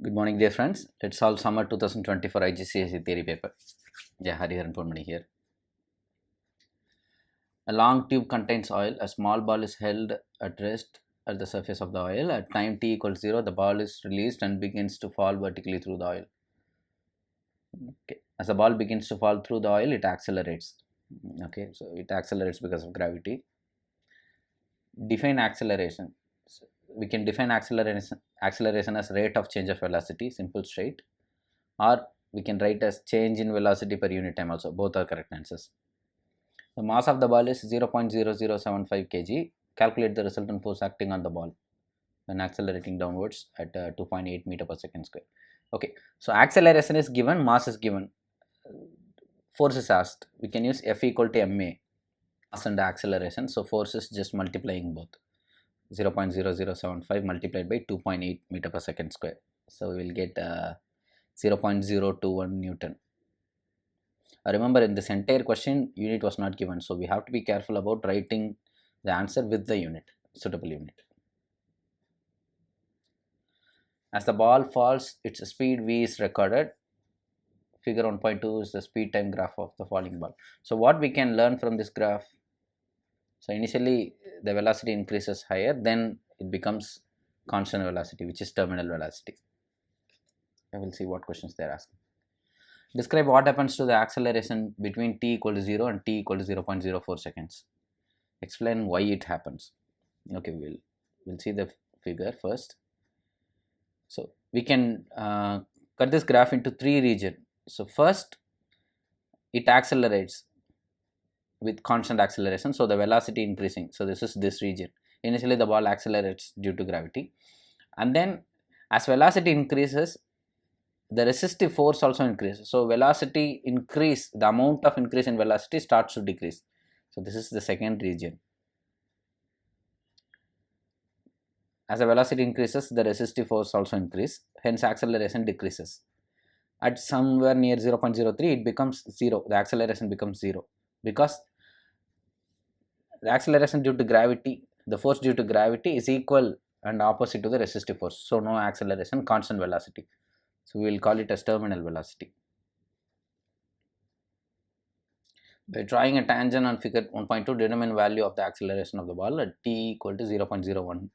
Good morning, dear friends. Let's solve summer 2024 IGCSE theory paper. Yeah, Hariharan Ponmani here. A long tube contains oil. A small ball is held at rest at the surface of the oil. At time t equals 0, the ball is released and begins to fall vertically through the oil. Okay. As the ball begins to fall through the oil, it accelerates. Okay, so it accelerates because of gravity. Define acceleration. So we can define acceleration as rate of change of velocity, simple straight, or we can write as change in velocity per unit time also. Both are correct answers. The mass of the ball is 0.0075 kg. Calculate the resultant force acting on the ball when accelerating downwards at 2.8 meter per second square. Okay, so acceleration is given, mass is given, force is asked. We can use F equal to ma, mass and acceleration. So force is just multiplying both. 0.0075 multiplied by 2.8 meter per second square. So we will get 0.021 Newton. Remember, in this entire question, unit was not given, so we have to be careful about writing the answer with the unit, suitable unit. As the ball falls, its speed v is recorded. Figure 1.2 is the speed time graph of the falling ball. So what we can learn from this graph? So initially the velocity increases higher, then it becomes constant velocity, which is terminal velocity. I will see what questions they are asking. Describe what happens to the acceleration between t equal to 0 and t equal to 0.04 seconds. Explain why it happens. Okay, we'll see the figure first. So we can cut this graph into three regions. So first, it accelerates with constant acceleration, so the velocity increasing. So this is this region. Initially the ball accelerates due to gravity, and then as velocity increases, the resistive force also increases. So velocity increase, the amount of increase in velocity starts to decrease. So this is the second region. As the velocity increases, the resistive force also increase, hence acceleration decreases. At somewhere near 0.03, it becomes 0. The acceleration becomes 0 because the acceleration due to gravity, the force due to gravity is equal and opposite to the resistive force. So no acceleration, constant velocity. So we will call it as terminal velocity. By drawing a tangent on figure 1.2, determine value of the acceleration of the ball at t equal to 0.01.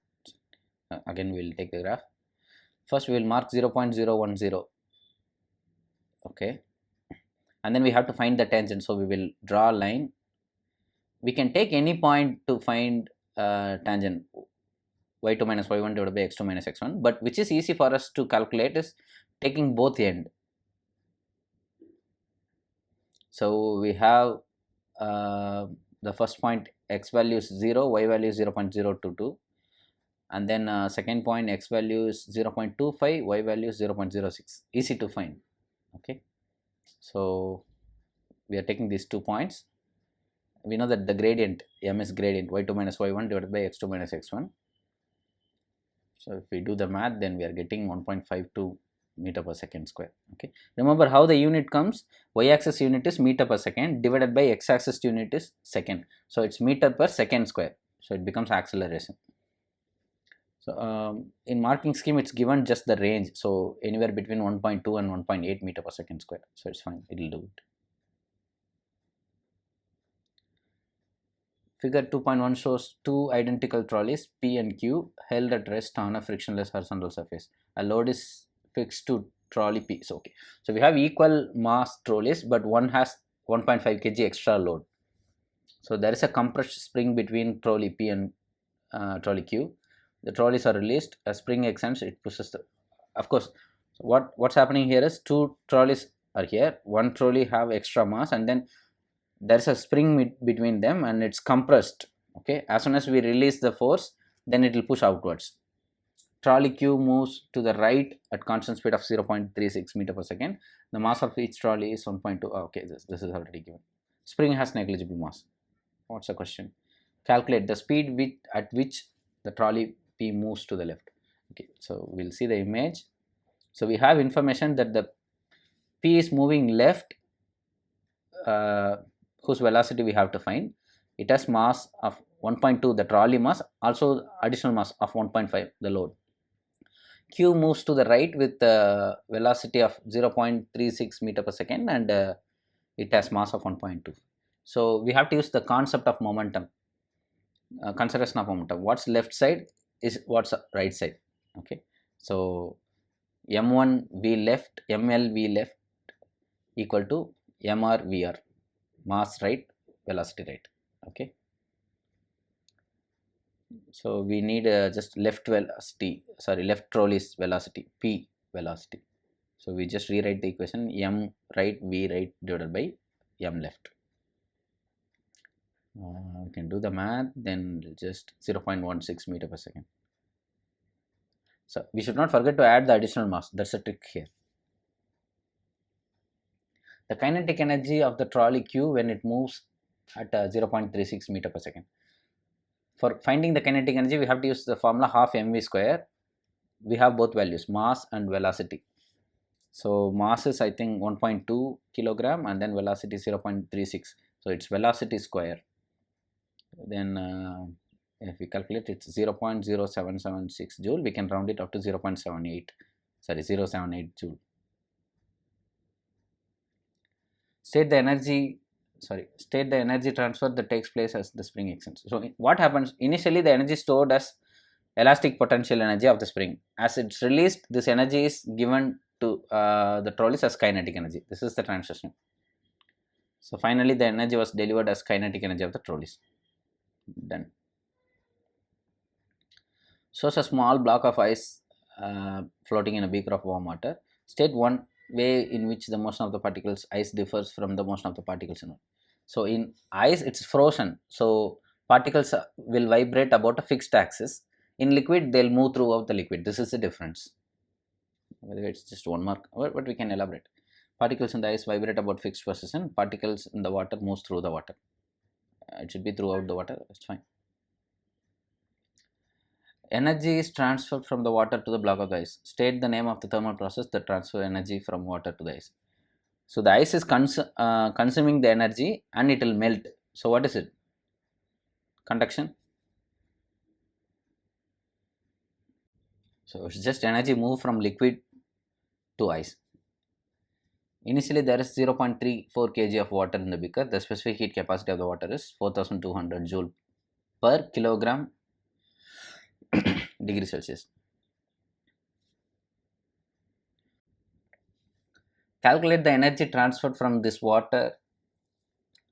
Again we will take the graph. First we will mark 0.010. Okay, and then we have to find the tangent. So we will draw a line. We can take any point to find tangent, y2 minus y1 divided by x2 minus x1, but which is easy for us to calculate is taking both end. So we have the first point, x value is 0, y value is 0.022, and then second point, x value is 0.25, y value is 0.06. Easy to find. Okay, so we are taking these 2 points. We know that the gradient m is gradient y2 minus y1 divided by x2 minus x1. So if we do the math, then we are getting 1.52 meter per second square. Okay, remember how the unit comes. Y-axis unit is meter per second divided by x-axis unit is second. So it's meter per second square. So it becomes acceleration. So in marking scheme, it's given just the range. So anywhere between 1.2 and 1.8 meter per second square. So it's fine. It will do it. Figure 2.1 shows two identical trolleys P and Q held at rest on a frictionless horizontal surface. A load is fixed to trolley P. So okay, so we have equal mass trolleys, but one has 1.5 kg extra load. So there is a compressed spring between trolley P and trolley Q. The trolleys are released. A spring extends. It pushes the. Of course, what's happening here is two trolleys are here. One trolley have extra mass, and then there's a spring between them and it's compressed. Okay, as soon as we release the force, then it will push outwards. Trolley Q moves to the right at constant speed of 0.36 meter per second. The mass of each trolley is 1.2. Okay, this is already given. Spring has negligible mass. What's the question? Calculate the speed at which the trolley P moves to the left. Okay, so we'll see the image. So we have information that the P is moving left, whose velocity we have to find. It has mass of 1.2, the trolley mass, also additional mass of 1.5, the load. Q moves to the right with a velocity of 0.36 meter per second, and it has mass of 1.2. So we have to use the concept of momentum, conservation of momentum. What's left side is what's right side. Okay, so m1 v left, ml v left equal to mr vr, mass right, velocity right. Okay, so we need just left velocity, sorry, left trolley's velocity, p velocity. So we just rewrite the equation m right v right divided by m left. We can do the math, then just 0.16 meter per second. So we should not forget to add the additional mass. That's a trick here. The kinetic energy of the trolley Q when it moves at 0.36 meter per second. For finding the kinetic energy, we have to use the formula half mv square. We have both values, mass and velocity. So mass is I think 1.2 kilogram and then velocity 0.36. So it's velocity square. Then if we calculate, it's 0.0776 joule. We can round it up to 0.78, sorry, 0.78 joule. State the energy transfer that takes place as the spring extends. So what happens, initially the energy stored as elastic potential energy of the spring. As it's released, this energy is given to the trolleys as kinetic energy. This is the transition. So finally the energy was delivered as kinetic energy of the trolleys. Done. Shows a small block of ice floating in a beaker of warm water. State one way in which the motion of the particles ice differs from the motion of the particles in water. So in ice it's frozen, so particles will vibrate about a fixed axis. In liquid they'll move throughout the liquid. This is the difference. Whether it's just one mark, but we can elaborate. Particles in the ice vibrate about fixed position. Particles in the water moves through the water. It should be throughout the water. That's fine. Energy is transferred from the water to the block of the ice. State the name of the thermal process that transfers energy from water to the ice. So the ice is consuming the energy and it will melt. So what is it? Conduction. So it's just energy move from liquid to ice. Initially there is 0.34 kg of water in the beaker. The specific heat capacity of the water is 4200 joule per kilogram degree Celsius. Calculate the energy transferred from this water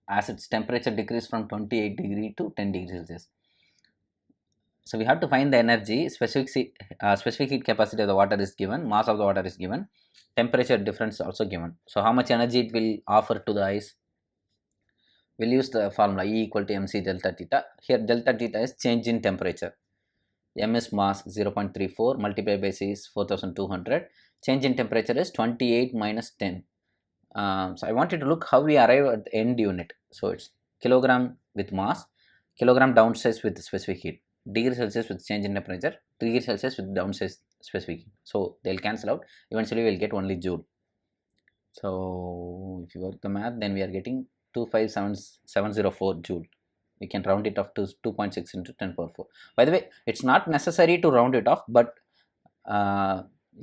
as its temperature decreases from 28 degree to 10 degree Celsius. So we have to find the energy. Specific heat capacity of the water is given, mass of the water is given, temperature difference is also given. So how much energy it will offer to the ice? We'll use the formula E equal to mc delta theta. Here delta theta is change in temperature. M is mass 0.34 multiplied by C is 4200. Change in temperature is 28 minus 10. So I wanted to look how we arrive at the end unit. So it's kilogram with mass, kilogram downsize with specific heat, degree Celsius with change in temperature, degree Celsius with downsize specific heat. So they'll cancel out. Eventually we'll get only joule. So if you work the math, then we are getting 25704 joule. We can round it off to 2.6 into 10 power 4. By the way, it's not necessary to round it off, but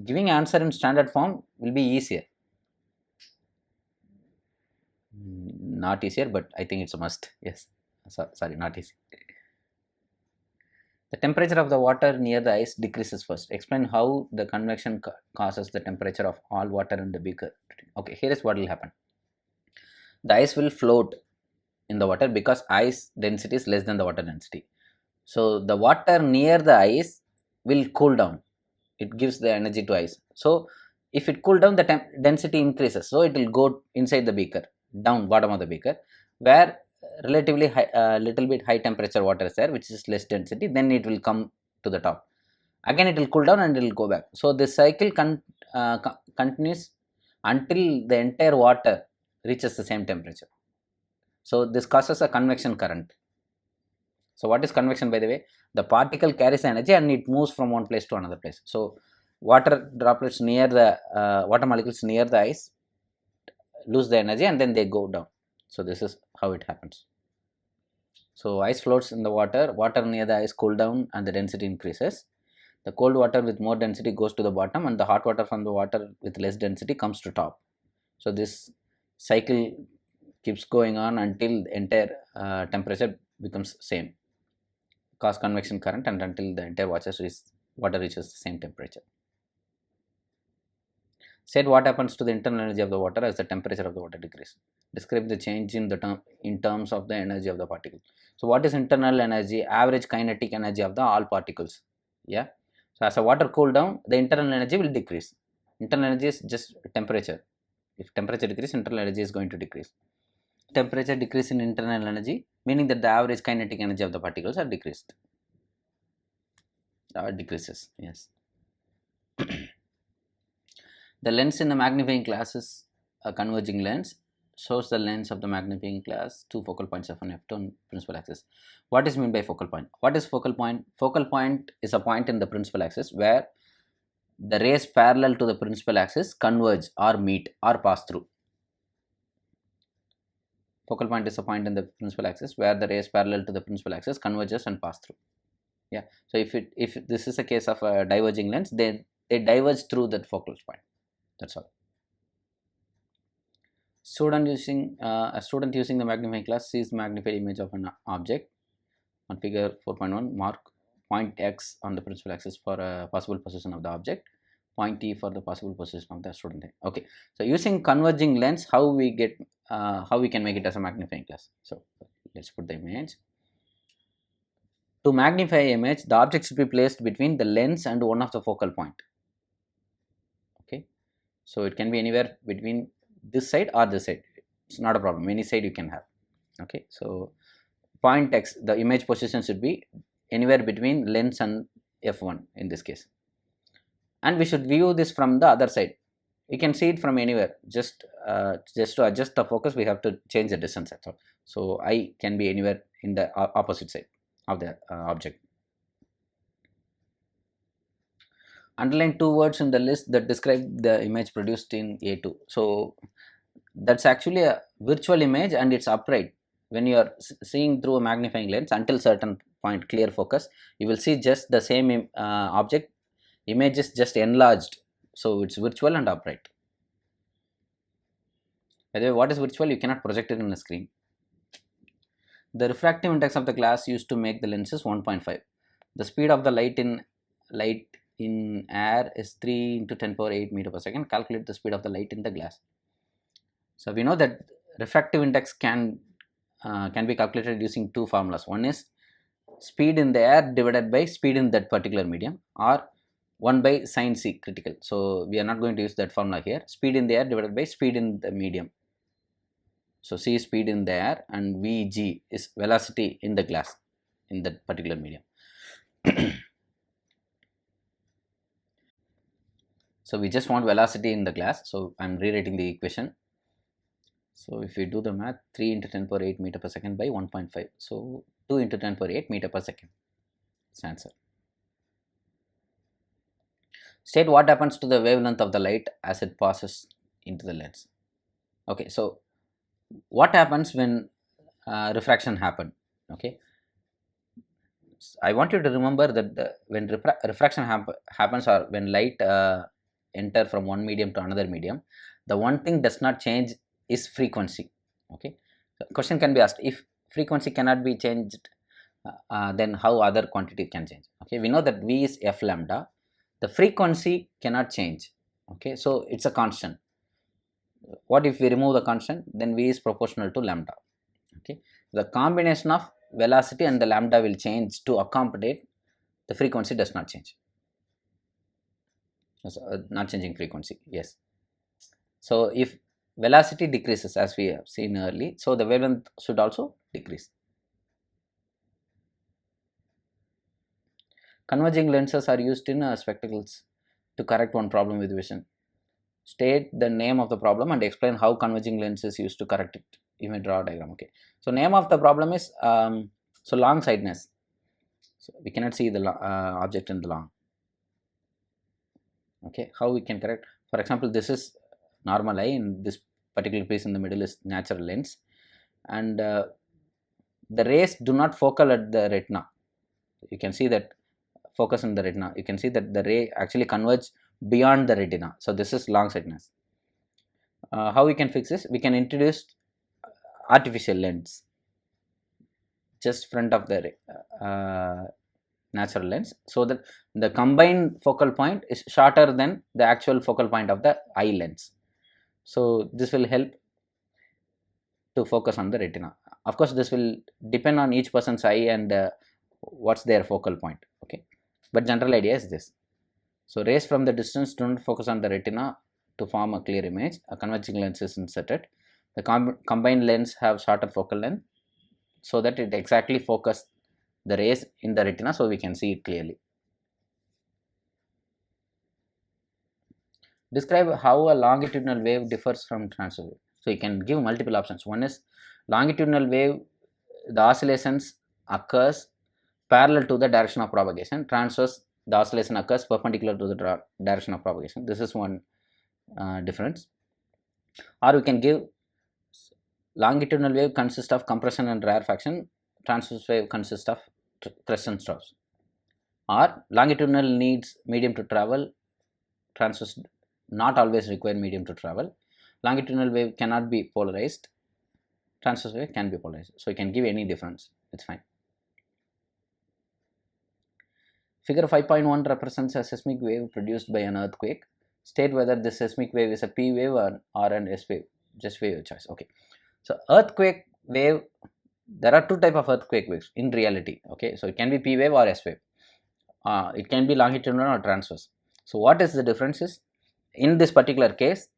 giving answer in standard form will be easier. Not easier, but I think it's a must. Yes, sorry, not easy. The temperature of the water near the ice decreases first. Explain how the convection causes the temperature of all water in the beaker. Okay, here is what will happen. The ice will float in the water because ice density is less than the water density. So the water near the ice will cool down. It gives the energy to ice. So if it cool down, the density increases. So it will go inside the beaker, down bottom of the beaker, where relatively high, little bit high temperature water is there, which is less density. Then it will come to the top. Again it will cool down and it will go back. So this cycle continues until the entire water reaches the same temperature. So this causes a convection current. So what is convection, by the way? The particle carries energy and it moves from one place to another place. So water droplets near the water molecules near the ice lose the energy and then they go down. So this is how it happens. So ice floats in the water, water near the ice cool down and the density increases. The cold water with more density goes to the bottom, and the hot water from the water with less density comes to top. So this cycle keeps going on until the entire temperature becomes same, cause convection current, and until the entire water reaches the same temperature. Said what happens to the internal energy of the water as the temperature of the water decreases. Describe the change in the in terms of the energy of the particle. So what is internal energy? Average kinetic energy of the all particles. Yeah. So as the water cool down, the internal energy will decrease. Internal energy is just temperature. If temperature decreases, internal energy is going to decrease. Temperature decrease in internal energy, meaning that the average kinetic energy of the particles are decreased. Decreases. Yes. The lens in the magnifying glass is a converging lens. Shows the lens of the magnifying glass two focal points F1 F2 on principal axis. What is meant by focal point? What is focal point? Focal point is a point in the principal axis where the rays parallel to the principal axis converge or meet or pass through. Focal point is a point in the principal axis where the rays parallel to the principal axis converges and pass through. Yeah. So if this is a case of a diverging lens, they diverge through that focal point. That's all. A student using the magnifying glass sees magnified image of an object. On figure 4.1, mark point X on the principal axis for a possible position of the object, point T for the possible position of the student. Okay, so using converging lens, how we can make it as a magnifying glass. So let's put the image. To magnify image, the object should be placed between the lens and one of the focal point. Okay, so it can be anywhere between this side or this side. It's not a problem. Any side you can have. Okay, so point X, the image position should be anywhere between lens and F1 in this case. And we should view this from the other side. You can see it from anywhere. Just to adjust the focus, we have to change the distance. That's all. So I can be anywhere in the opposite side of the object. Underline two words in the list that describe the image produced in A2. So that's actually a virtual image and it's upright. When you are seeing through a magnifying lens until certain point clear focus, you will see just the same object. Image is just enlarged, so it's virtual and upright. By the way, what is virtual? You cannot project it in a screen. The refractive index of the glass used to make the lens is 1.5. The speed of the light in air is 3 into 10 power 8 meter per second. Calculate the speed of the light in the glass. So we know that refractive index can be calculated using two formulas. One is speed in the air divided by speed in that particular medium, or 1 by sin c critical. So we are not going to use that formula here. Speed in the air divided by speed in the medium. So c is speed in the air and vg is velocity in the glass in that particular medium. So we just want velocity in the glass. So I am rewriting the equation. So if we do the math, 3 into 10 power 8 meter per second by 1.5. So 2 into 10 power 8 meter per second. That's the answer. State what happens to the wavelength of the light as it passes into the lens. Okay, so what happens when refraction happens? Okay, I want you to remember that when refraction happens, or when light enter from one medium to another medium, the one thing does not change is frequency. Okay, so question can be asked, if frequency cannot be changed, then how other quantity can change? Okay, we know that V is f lambda. The frequency cannot change. Okay, so it's a constant. What if we remove the constant? Then V is proportional to lambda. Okay, the combination of velocity and the lambda will change to accommodate the frequency does not change. So, not changing frequency. Yes. So if velocity decreases, as we have seen earlier, so the wavelength should also decrease. Converging lenses are used in spectacles to correct one problem with vision. State the name of the problem and explain how converging lens is used to correct it. You may draw a diagram. Okay, so name of the problem is so long sightedness. So we cannot see the object in the long. Okay, how we can correct? For example, this is normal eye, and this particular piece in the middle is natural lens, and the rays do not focal at the retina. You can see that focus on the retina. You can see that the ray actually converges beyond the retina. So this is long sightedness. How we can fix this? We can introduce artificial lens just front of the natural lens, so that the combined focal point is shorter than the actual focal point of the eye lens. So this will help to focus on the retina. Of course, this will depend on each person's eye and what's their focal point. Okay, but general idea is this. So rays from the distance do not focus on the retina to form a clear image. A converging lens is inserted. The combined lens have shorter focal length, so that it exactly focuses the rays in the retina, so we can see it clearly. Describe how a longitudinal wave differs from transverse wave. So you can give multiple options. One is longitudinal wave, the oscillations occurs parallel to the direction of propagation. Transverse, the oscillation occurs perpendicular to the direction of propagation. This is one difference. Or we can give longitudinal wave consists of compression and rarefaction. Transverse wave consists of crescent straws. Or longitudinal needs medium to travel. Transverse not always require medium to travel. Longitudinal wave cannot be polarized. Transverse wave can be polarized. So you can give any difference. It's fine. Figure 5.1 represents a seismic wave produced by an earthquake. State whether this seismic wave is a P wave or an S wave. Just wave choice. Okay. So earthquake wave, there are two types of earthquake waves in reality. Okay. So it can be P wave or S wave. It can be longitudinal or transverse. So what is the difference is, in this particular case,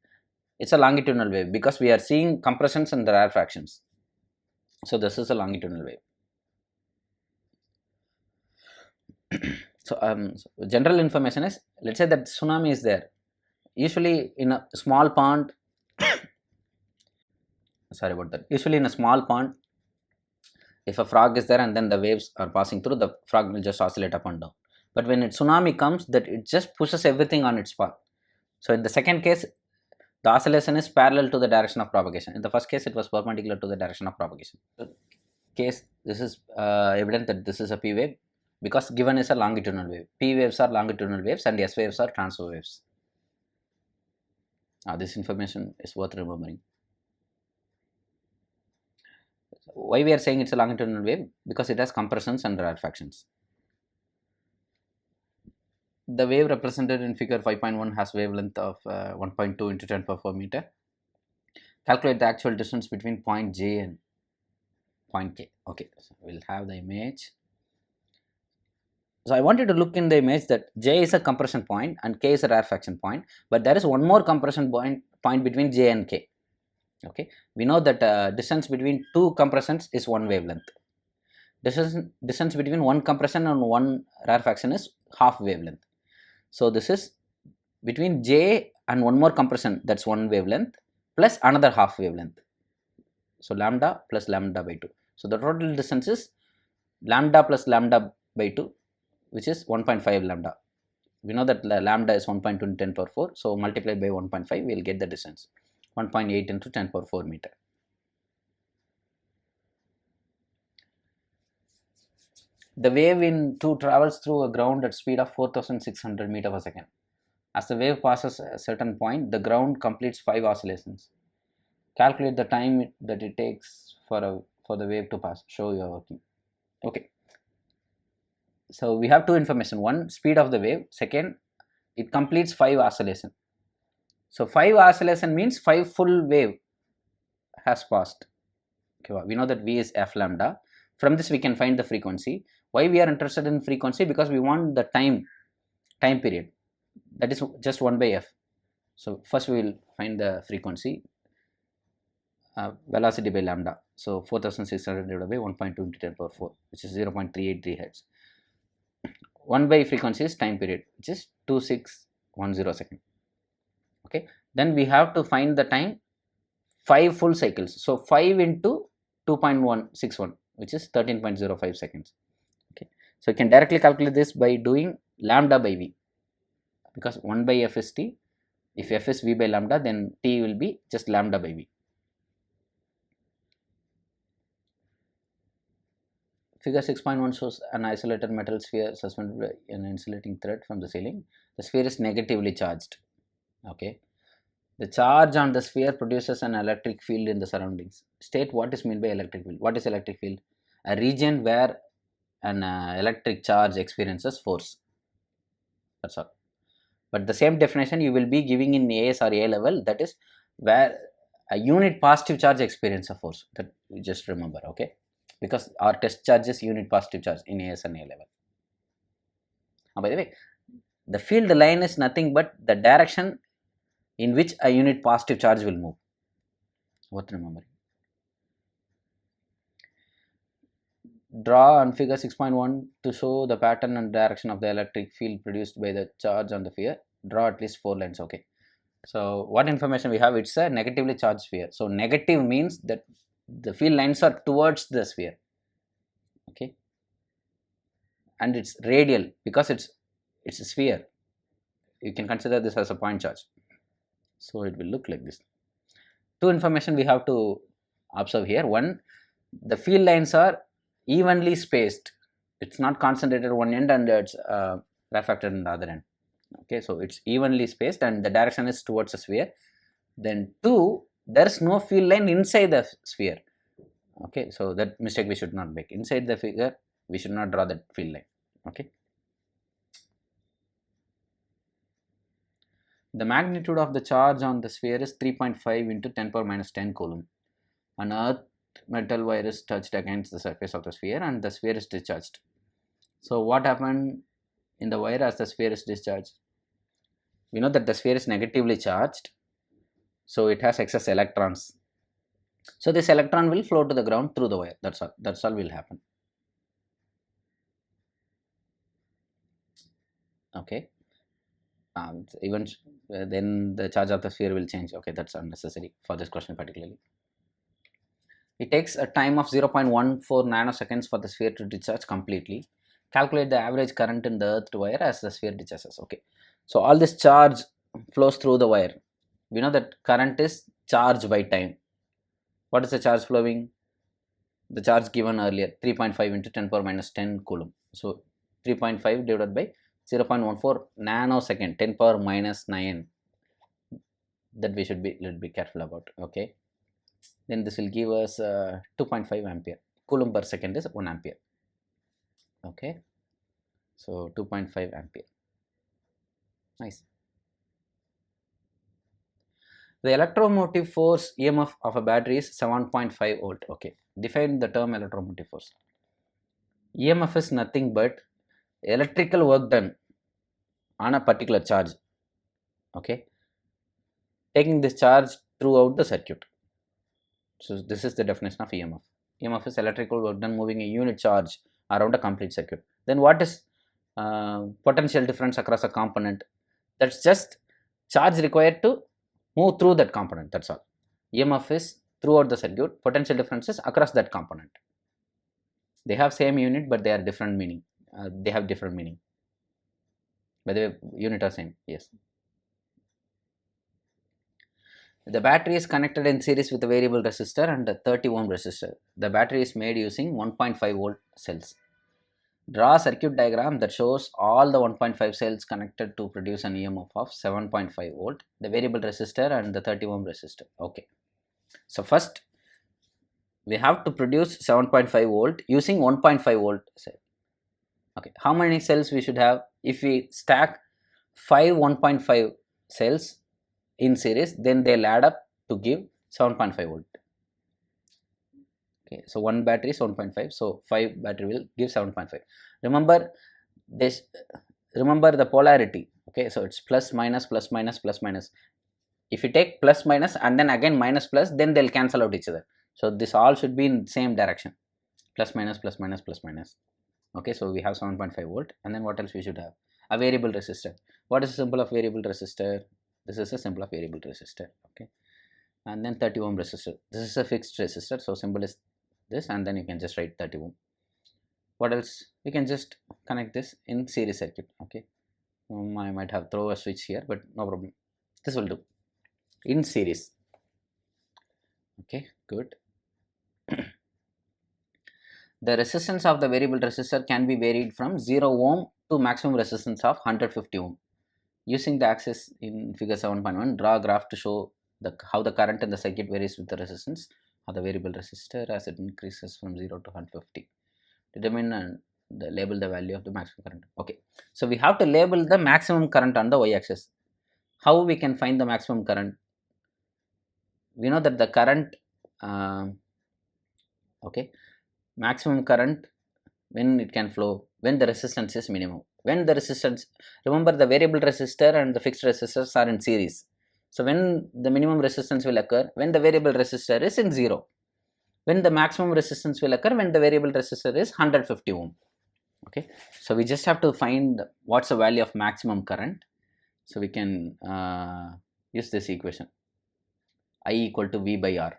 it's a longitudinal wave because we are seeing compressions and rarefactions. So this is a longitudinal wave. So general information is, let's say that tsunami is there. Usually in a small pond, sorry about that. Usually in a small pond, if a frog is there and then the waves are passing through, the frog will just oscillate up and down. But when a tsunami comes, that it just pushes everything on its path. So in the second case, the oscillation is parallel to the direction of propagation. In the first case, it was perpendicular to the direction of propagation. Case, this is evident that this is a P wave because given is a longitudinal wave. P waves are longitudinal waves and S waves are transverse waves. This information is worth remembering. Why we are saying it's a longitudinal wave? Because it has compressions and rarefactions. The wave represented in figure 5.1 has wavelength of 1.2 into 10 power 4 meter. Calculate the actual distance between point J and point K. Okay, so we'll have the image. So I wanted to look in the image that J is a compression point and K is a rarefaction point, but there is one more compression point between J and K. Okay, we know that distance between two compressions is one wavelength. Distance between one compression and one rarefaction is half wavelength. So this is between J and one more compression, that's one wavelength, plus another half wavelength. So lambda plus lambda by 2. So the total distance is lambda plus lambda by 2, which is 1.5 lambda. We know that lambda is 1.2 into 10 power 4. So multiplied by 1.5, we will get the distance. 1.8 into 10 power 4 meter. The wave in 2 travels through a ground at speed of 4600 meter per second. As the wave passes a certain point, the ground completes 5 oscillations. Calculate the time that it takes for the wave to pass. Show your working. Okay. So we have two information. One, speed of the wave. Second, it completes 5 oscillations. So 5 oscillation means 5 full wave has passed. Okay, we know that V is f lambda. From this we can find the frequency. Why we are interested in frequency? Because we want the time period. That is just 1 by f. So first we will find the frequency, velocity by lambda. So 4600 divided by 1.2 into 10 power 4, which is 0.383 hertz. 1 by frequency is time period, which is 2610 seconds. Okay, then we have to find the time 5 full cycles. So 5 into 2.161, which is 13.05 seconds. Okay, so you can directly calculate this by doing lambda by V, because 1 by f is t. If f is v by lambda, then t will be just lambda by v. Figure 6.1 shows an isolated metal sphere suspended by an insulating thread from the ceiling. The sphere is negatively charged. Okay. The charge on the sphere produces an electric field in the surroundings. State what is meant by electric field. What is electric field? A region where an electric charge experiences force. That's all. But the same definition you will be giving in AS or A level, that is where a unit positive charge experiences a force. That you just remember, okay? Because our test charge is unit positive charge in AS and A level. By the way, the field line is nothing but the direction in which a unit positive charge will move. Worth remembering. Draw on figure 6.1 to show the pattern and direction of the electric field produced by the charge on the sphere. Draw at least 4 lines. Okay. So what information we have? It's a negatively charged sphere. So negative means that the field lines are towards the sphere. Okay. And it's radial because it's a sphere. You can consider this as a point charge. So it will look like this. 2 information we have to observe here. One, the field lines are evenly spaced. It's not concentrated at one end and it's refracted in the other end. Okay, so it's evenly spaced and the direction is towards the sphere. Then 2, there is no field line inside the sphere. Okay, so that mistake we should not make. Inside the figure, we should not draw that field line. Okay. The magnitude of the charge on the sphere is 3.5 into 10 power minus 10 coulomb. An earth metal wire is touched against the surface of the sphere and the sphere is discharged. So what happened in the wire as the sphere is discharged? We know that the sphere is negatively charged, so it has excess electrons. So this electron will flow to the ground through the wire. That's all will happen. Okay. Even then the charge of the sphere will change. Okay, that's unnecessary for this question particularly. It takes a time of 0.14 nanoseconds for the sphere to discharge completely. Calculate the average current in the earthed wire as the sphere discharges. Okay, so all this charge flows through the wire. We know that current is charge by time. What is the charge flowing? The charge given earlier, 3.5 into 10 power minus 10 coulomb. So 3.5 divided by 0.14 nanosecond, 10 power minus 9. That we should be little bit careful about. Okay, then this will give us 2.5 ampere. Coulomb per second is 1 ampere. Okay, so 2.5 ampere. Nice. The electromotive force EMF of a battery is 7.5 volt. Okay, define the term electromotive force. EMF is nothing but electrical work done on a particular charge. Okay, taking this charge throughout the circuit. So this is the definition of EMF. EMF is electrical work done moving a unit charge around a complete circuit. Then what is potential difference across a component? That's just charge required to move through that component. That's all. EMF is throughout the circuit. Potential differences across that component. They have same unit, but they are different meaning. They have different meaning. By the way, unit are same. Yes. The battery is connected in series with a variable resistor and a 30 ohm resistor. The battery is made using 1.5 volt cells. Draw a circuit diagram that shows all the 1.5 cells connected to produce an EMF of 7.5 volt, the variable resistor and the 30 ohm resistor. Okay. So first we have to produce 7.5 volt using 1.5 volt cell. Okay. How many cells we should have? If we stack 5 1.5 cells in series, then they'll add up to give 7.5 volt. Okay, so one battery is 1.5, so 5 battery will give 7.5. Remember this, remember the polarity. Okay, so it's plus minus plus minus plus minus. If you take plus minus and then again minus plus, then they'll cancel out each other. So this all should be in same direction, plus minus plus minus plus minus. Okay, so we have 7.5 volt, and then what else we should have? A variable resistor. What is the symbol of variable resistor? This is a symbol of variable resistor. Okay, and then 30 ohm resistor. This is a fixed resistor, so symbol is this, and then you can just write 30 ohm. What else? You can just connect this in series circuit. Okay, I might have throw a switch here, but no problem. This will do in series. Okay, good. the resistance of the variable resistor can be varied from 0 ohm to maximum resistance of 150 ohm. Using the axis in figure 7.1, draw a graph to show how the current in the circuit varies with the resistance of the variable resistor as it increases from 0 to 150. Determine and label the value of the maximum current. Okay, so we have to label the maximum current on the y-axis. How we can find the maximum current? We know that the current, okay, maximum current when it can flow when the resistance is minimum. When the resistance, remember the variable resistor and the fixed resistors are in series. So when the minimum resistance will occur when the variable resistor is in 0. When the maximum resistance will occur when the variable resistor is 150 ohm. Okay, so we just have to find what's the value of maximum current. So we can use this equation, I equal to V by R.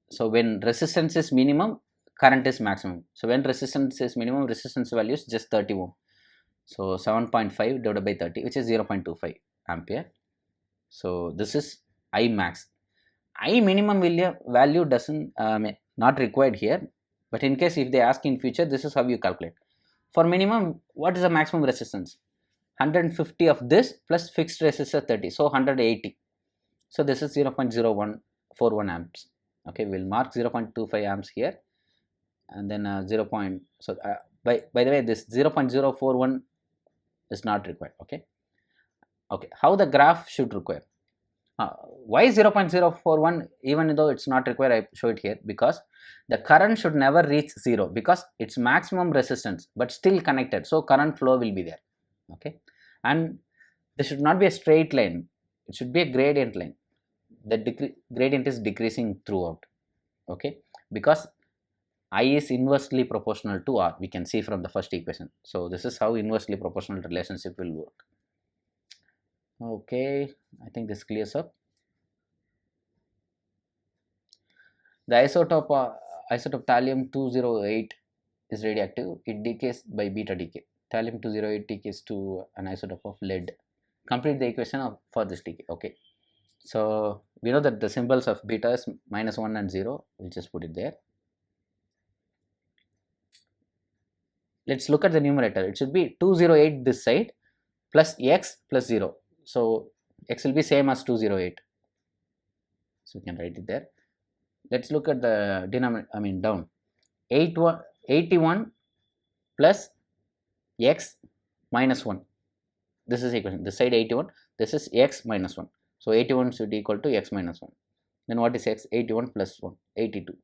So when resistance is minimum, current is maximum. So when resistance is minimum, resistance value is just 30 ohm. So 7.5 divided by 30, which is 0.25 ampere. So this is I max. I minimum value doesn't not required here, but in case if they ask in future, this is how you calculate. For minimum, what is the maximum resistance? 150 of this plus fixed resistor 30, so 180. So this is 0.0141 amps. Okay, we'll mark 0.25 amps here, and then by the way, this 0.041 is not required. Okay, how the graph should require? Why 0.041? Even though it's not required, I show it here because the current should never reach 0 because it's maximum resistance but still connected, so current flow will be there. Okay, and there should not be a straight line, it should be a gradient line. The gradient is decreasing throughout. Okay, because I is inversely proportional to R, we can see from the first equation. So this is how inversely proportional relationship will work. Okay, I think this clears up. The isotope thallium-208 is radioactive. It decays by beta decay. Thallium-208 decays to an isotope of lead. Complete the equation for this decay. Okay, so we know that the symbols of beta is -1 and 0. We'll just put it there. Let's look at the numerator. It should be 208 this side plus x plus 0. So x will be same as 208. So we can write it there. Let's look at the denominator, down. 81 plus x minus 1. This is equation. This side 81, this is x minus 1. So 81 should equal to x minus 1. Then what is x? 81 plus 1, 82.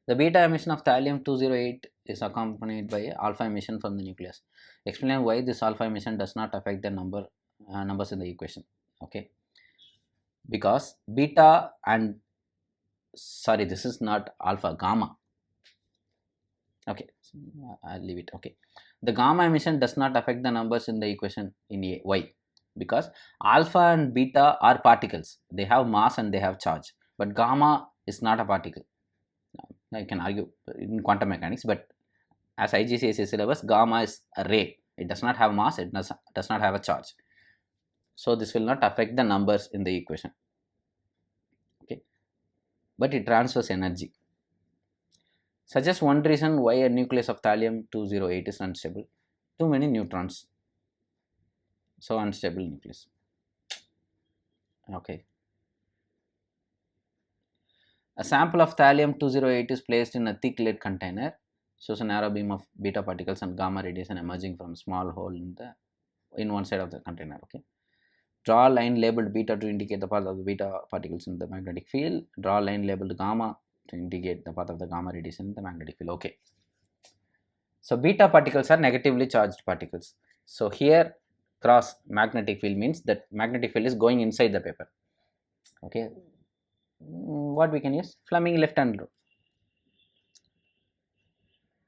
The beta emission of thallium-208 is accompanied by alpha emission from the nucleus. Explain why this alpha emission does not affect the numbers in the equation. Okay, because beta and this is not alpha, gamma. Okay, I'll leave it. Okay, the gamma emission does not affect the numbers in the equation in y, because alpha and beta are particles. They have mass and they have charge, but gamma is not a particle. I can argue in quantum mechanics, but as IGCSE syllabus, gamma is a ray. It does not have mass, it does not have a charge. So this will not affect the numbers in the equation. Okay, but it transfers energy. Suggest one reason why a nucleus of thallium-208 is unstable. Too many neutrons. So unstable nucleus. Okay. A sample of thallium-208 is placed in a thick lead container. Shows a narrow beam of beta particles and gamma radiation emerging from a small hole in one side of the container. Okay. Draw a line labeled beta to indicate the path of the beta particles in the magnetic field. Draw a line labeled gamma to indicate the path of the gamma radiation in the magnetic field. Okay. So beta particles are negatively charged particles. So here cross magnetic field means that magnetic field is going inside the paper. Okay. What we can use? Fleming left-hand rule.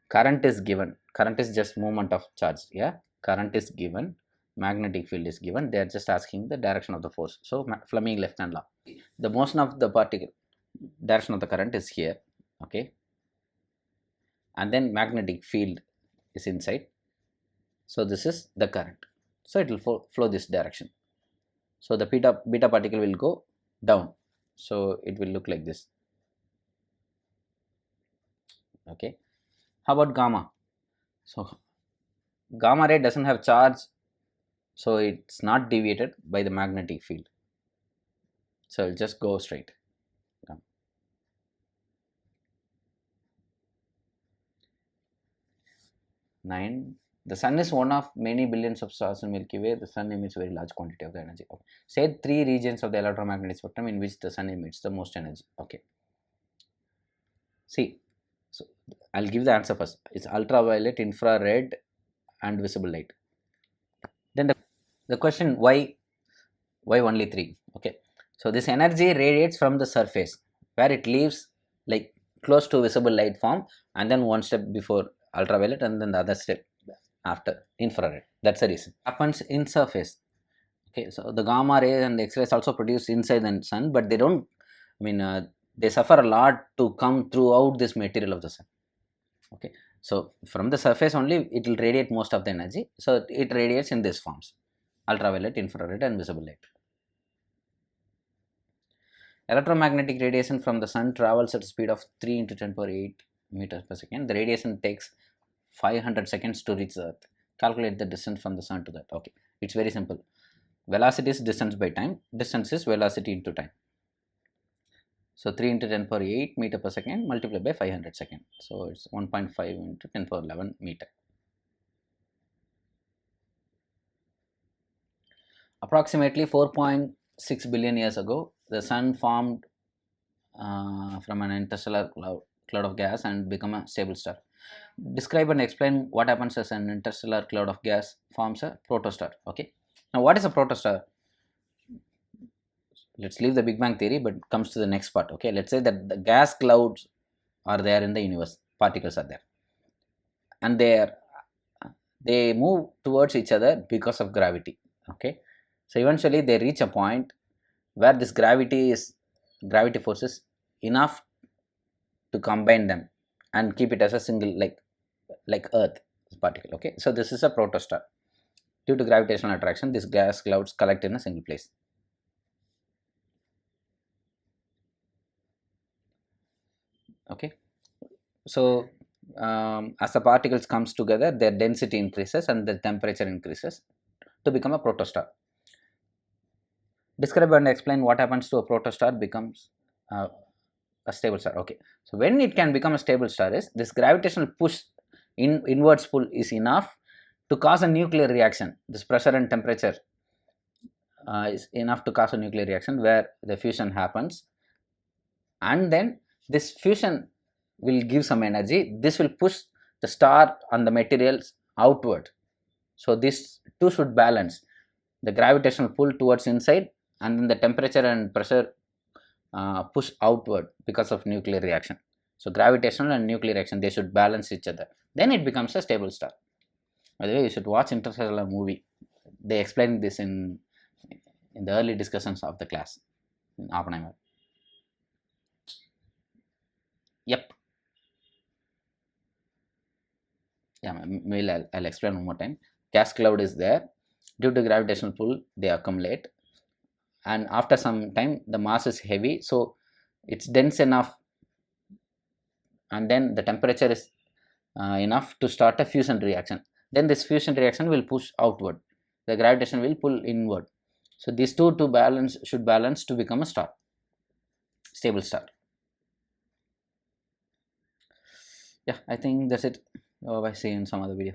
Current is given. Current is just movement of charge. Yeah. Current is given. Magnetic field is given. They are just asking the direction of the force. So Fleming left-hand law. The motion of the particle, direction of the current is here. Okay. And then magnetic field is inside. So this is the current. So it will flow this direction. So the beta particle will go down. So it will look like this. Okay. How about gamma? So gamma ray doesn't have charge, so it's not deviated by the magnetic field. So it'll just go straight. 9. The sun is one of many billions of stars in Milky Way. The sun emits very large quantity of the energy. Okay. Say 3 regions of the electromagnetic spectrum in which the sun emits the most energy. Okay. See, so I'll give the answer first. It's ultraviolet, infrared, and visible light. Then the question, why only 3? Okay. So this energy radiates from the surface where it leaves like close to visible light form, and then one step before ultraviolet, and then the other step after infrared. That's the reason. Happens in surface. Okay, so the gamma rays and the X-rays also produced inside the sun, but they don't, they suffer a lot to come throughout this material of the sun. Okay, so from the surface only it will radiate most of the energy. So it radiates in these forms: ultraviolet, infrared, and visible light. Electromagnetic radiation from the sun travels at a speed of 3 × 10⁸ meters per second. The radiation takes 500 seconds to reach the earth. Calculate the distance from the sun to the earth. Okay, it's very simple. Velocity is distance by time. Distance is velocity into time. So 3 × 10⁸ meter per second multiplied by 500 seconds. So it's 1.5 × 10⁻11 meter. Approximately 4.6 billion years ago, the sun formed from an interstellar cloud of gas and become a stable star. Describe and explain what happens as an interstellar cloud of gas forms a protostar. Okay. Now, what is a protostar? Let's leave the Big Bang theory, but comes to the next part. Okay. Let's say that the gas clouds are there in the universe. Particles are there, and they move towards each other because of gravity. Okay. So eventually they reach a point where this gravity force is enough to combine them and keep it as a single, like Earth particle. Okay, so this is a protostar. Due to gravitational attraction, these gas clouds collect in a single place. Okay, so as the particles comes together, their density increases and the temperature increases to become a protostar. Describe and explain what happens to a protostar becomes a stable star. Okay, so when it can become a stable star is this gravitational push inwards pull is enough to cause a nuclear reaction. This pressure and temperature is enough to cause a nuclear reaction where the fusion happens, and then this fusion will give some energy. This will push the star and the materials outward. So these two should balance: the gravitational pull towards inside, and then the temperature and pressure push outward because of nuclear reaction. So gravitational and nuclear reaction, they should balance each other. Then it becomes a stable star. By the way, you should watch Interstellar movie. They explain this in the early discussions of the class in Oppenheimer. Yep. Yeah, maybe I'll explain one more time. Gas cloud is there. Due to gravitational pull, they accumulate, and after some time the mass is heavy, so it's dense enough, and then the temperature is enough to start a fusion reaction. Then this fusion reaction will push outward. The gravitation will pull inward. So these two should balance to become a star, stable star. Yeah, I think that's it. Bye. See you in some other video.